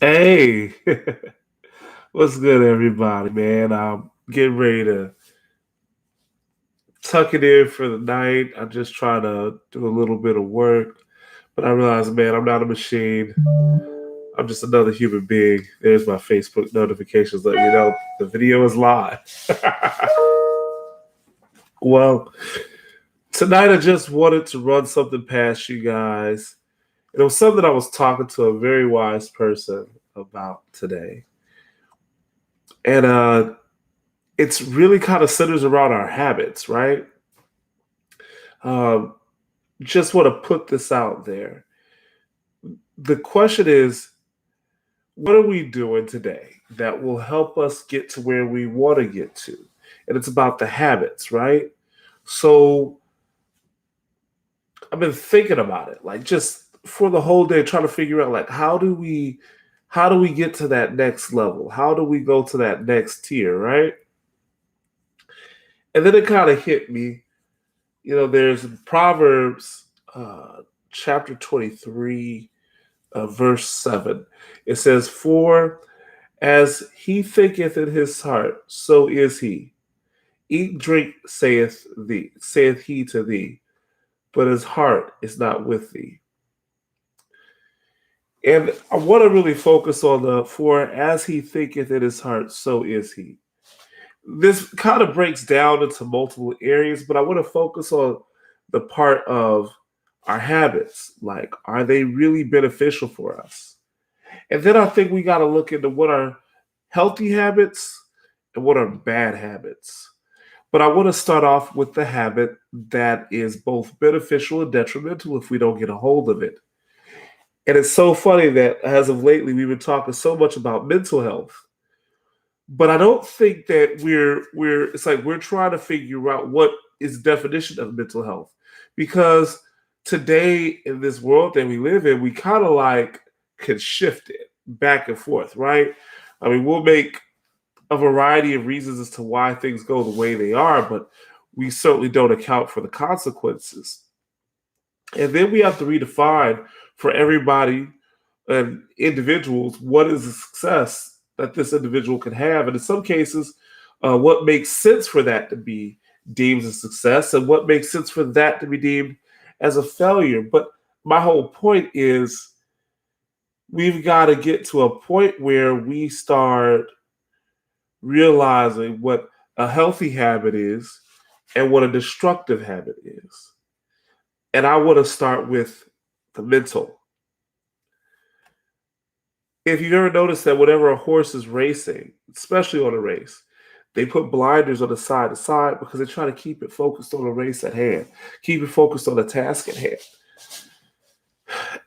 Hey, what's good, everybody, man? I'm getting ready to tuck it in for the night. I'm just trying to do a little bit of work, but I realize, man, I'm not a machine. I'm just another human being. There's my Facebook notifications letting me know the video is live. Well, tonight I just wanted to run something past you guys. It was something I was talking to a very wise person about today. And it's really kind of centers around our habits, right? Um, just want to put this out there. The question is, what are we doing today that will help us get to where we want to get to? And it's about the habits, right? So I've been thinking about it, like just for the whole day, trying to figure out like how do we get to that next level? How do we go to that next tier, right? And then it kind of hit me. There's Proverbs chapter 23, verse 7. It says, "For as he thinketh in his heart, so is he. Eat, drink, saith he to thee, but his heart is not with thee." And I want to really focus on the "for as he thinketh in his heart, so is he." This kind of breaks down into multiple areas, but I want to focus on the part of our habits. Like, are they really beneficial for us? And then I think we got to look into what are healthy habits and what are bad habits. But I want to start off with the habit that is both beneficial and detrimental if we don't get a hold of it. And it's so funny that as of lately, we've been talking so much about mental health, but I don't think that we're it's like we're trying to figure out what is the definition of mental health, because today in this world that we live in, we kind of like can shift it back and forth, right? I mean, we'll make a variety of reasons as to why things go the way they are, but we certainly don't account for the consequences. And then we have to redefine for everybody and individuals what is a success that this individual can have. And in some cases, what makes sense for that to be deemed a success and what makes sense for that to be deemed as a failure. But my whole point is we've got to get to a point where we start realizing what a healthy habit is and what a destructive habit is. And I want to start with the mental. If you've ever noticed that whenever a horse is racing, especially on a race, they put blinders on the side to side because they try to keep it focused on the race at hand, keep it focused on the task at hand.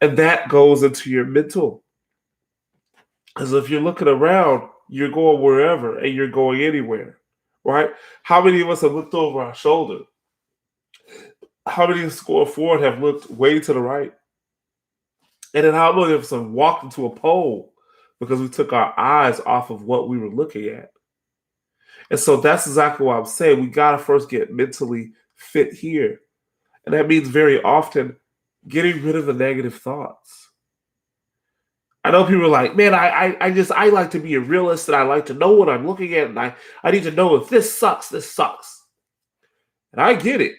And that goes into your mental. Because if you're looking around, you're going wherever and you're going anywhere, right? How many of us have looked over our shoulder? How many of us going forward have looked way to the right? And then how many of us have walked into a pole because we took our eyes off of what we were looking at? And so that's exactly what I'm saying. We got to first get mentally fit here. And that means very often getting rid of the negative thoughts. I know people are like, man, I like to be a realist and I like to know what I'm looking at. And I need to know if this sucks, this sucks. And I get it.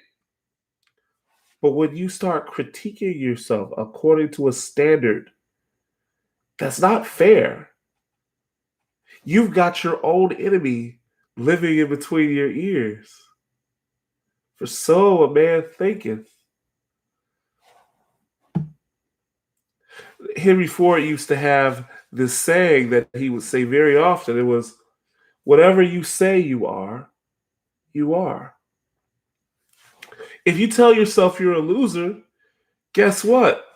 But when you start critiquing yourself according to a standard that's not fair, you've got your own enemy living in between your ears. For so a man thinketh. Henry Ford used to have this saying that he would say very often. It was, whatever you say you are, you are. If you tell yourself you're a loser, guess what?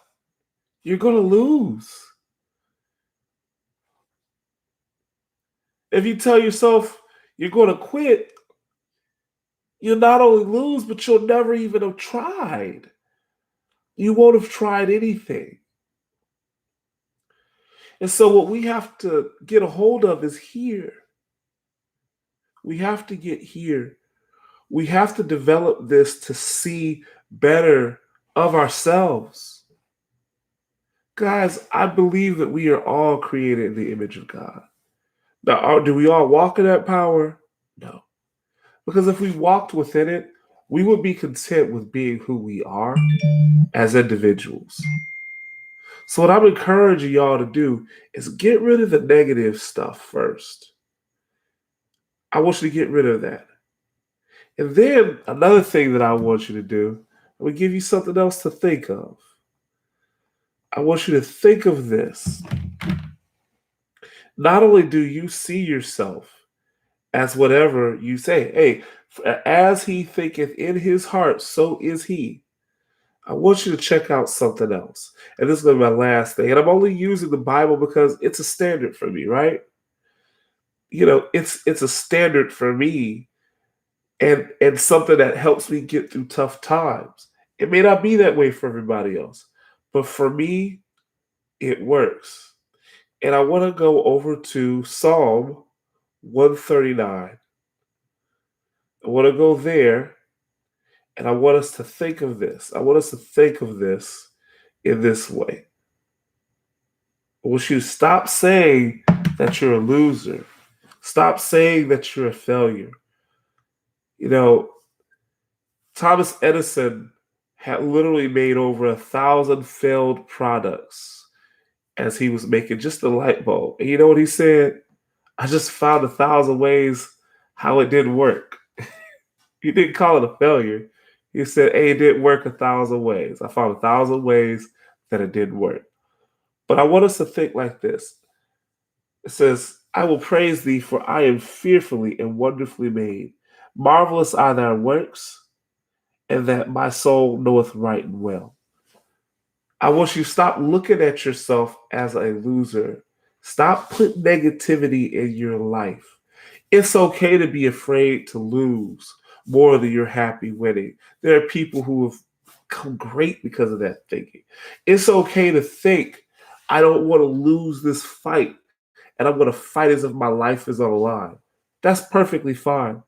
You're going to lose. If you tell yourself you're going to quit, you'll not only lose, but you'll never even have tried. You won't have tried anything. And so, what we have to get a hold of is here. We have to get here. We have to develop this to see better of ourselves. Guys, I believe that we are all created in the image of God. Now, do we all walk in that power? No. Because if we walked within it, we would be content with being who we are as individuals. So, what I'm encouraging y'all to do is get rid of the negative stuff first. I want you to get rid of that. And then another thing that I want you to do, I'm going to give you something else to think of. I want you to think of this. Not only do you see yourself as whatever you say, hey, as he thinketh in his heart, so is he. I want you to check out something else. And this is going to be my last thing. And I'm only using the Bible because it's a standard for me, right? You know, it's a standard for me and something that helps me get through tough times. It may not be that way for everybody else, but for me, it works. And I want to go over to Psalm 139. I want to go there and I want us to think of this. I want us to think of this in this way. I want you to stop saying that you're a loser. Stop saying that you're a failure. You know, Thomas Edison had literally made over 1,000 failed products as he was making just a light bulb. And you know what he said? I just found 1,000 ways how it didn't work. He didn't call it a failure. He said, hey, it didn't work 1,000 ways. I found 1,000 ways that it didn't work. But I want us to think like this. It says, I will praise thee, for I am fearfully and wonderfully made. Marvelous are thy works, and that my soul knoweth right and well. I want you to stop looking at yourself as a loser. Stop putting negativity in your life. It's okay to be afraid to lose more than you're happy winning. There are people who have become great because of that thinking. It's okay to think, I don't want to lose this fight, and I'm going to fight as if my life is on the line. That's perfectly fine.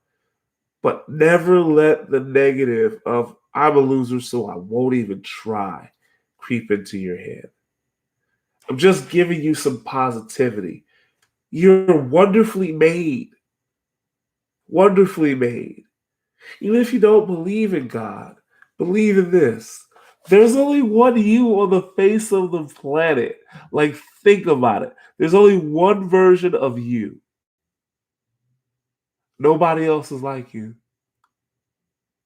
But never let the negative of, I'm a loser, so I won't even try, creep into your head. I'm just giving you some positivity. You're wonderfully made. Wonderfully made. Even if you don't believe in God, believe in this. There's only one you on the face of the planet. Like, think about it. There's only one version of you. Nobody else is like you,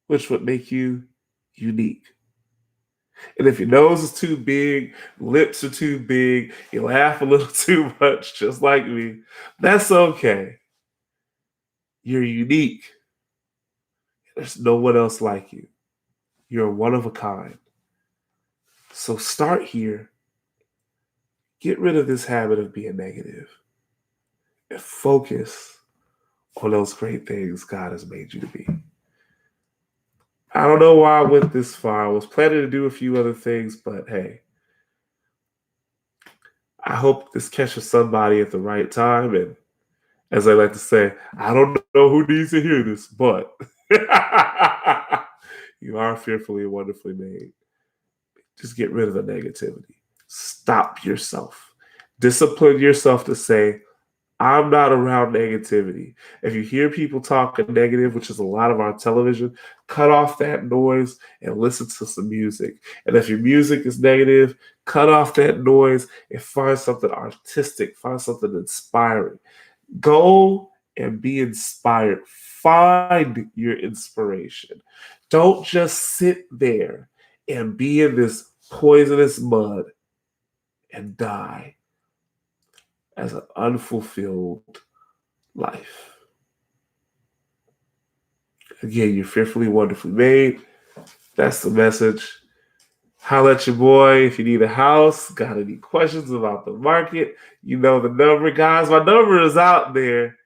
which would make you unique. And if your nose is too big, lips are too big, you laugh a little too much, just like me, that's okay. You're unique. There's no one else like you. You're one of a kind. So start here. Get rid of this habit of being negative and focus on those great things God has made you to be. I don't know why I went this far. I was planning to do a few other things, but hey, I hope this catches somebody at the right time. And as I like to say, I don't know who needs to hear this, but you are fearfully and wonderfully made. Just get rid of the negativity. Stop yourself. Discipline yourself to say, I'm not around negativity. If you hear people talking negative, which is a lot of our television, cut off that noise and listen to some music. And if your music is negative, cut off that noise and find something artistic, find something inspiring. Go and be inspired. Find your inspiration. Don't just sit there and be in this poisonous mud and die as an unfulfilled life. Again, you're fearfully, wonderfully made. That's the message. Holla at your boy if you need a house, got any questions about the market. You know the number, guys. My number is out there.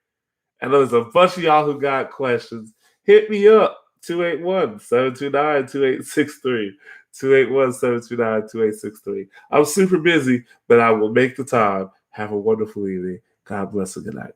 I know there's a bunch of y'all who got questions. Hit me up, 281-729-2863. 281-729-2863. I'm super busy, but I will make the time. Have a wonderful evening. God bless and good night.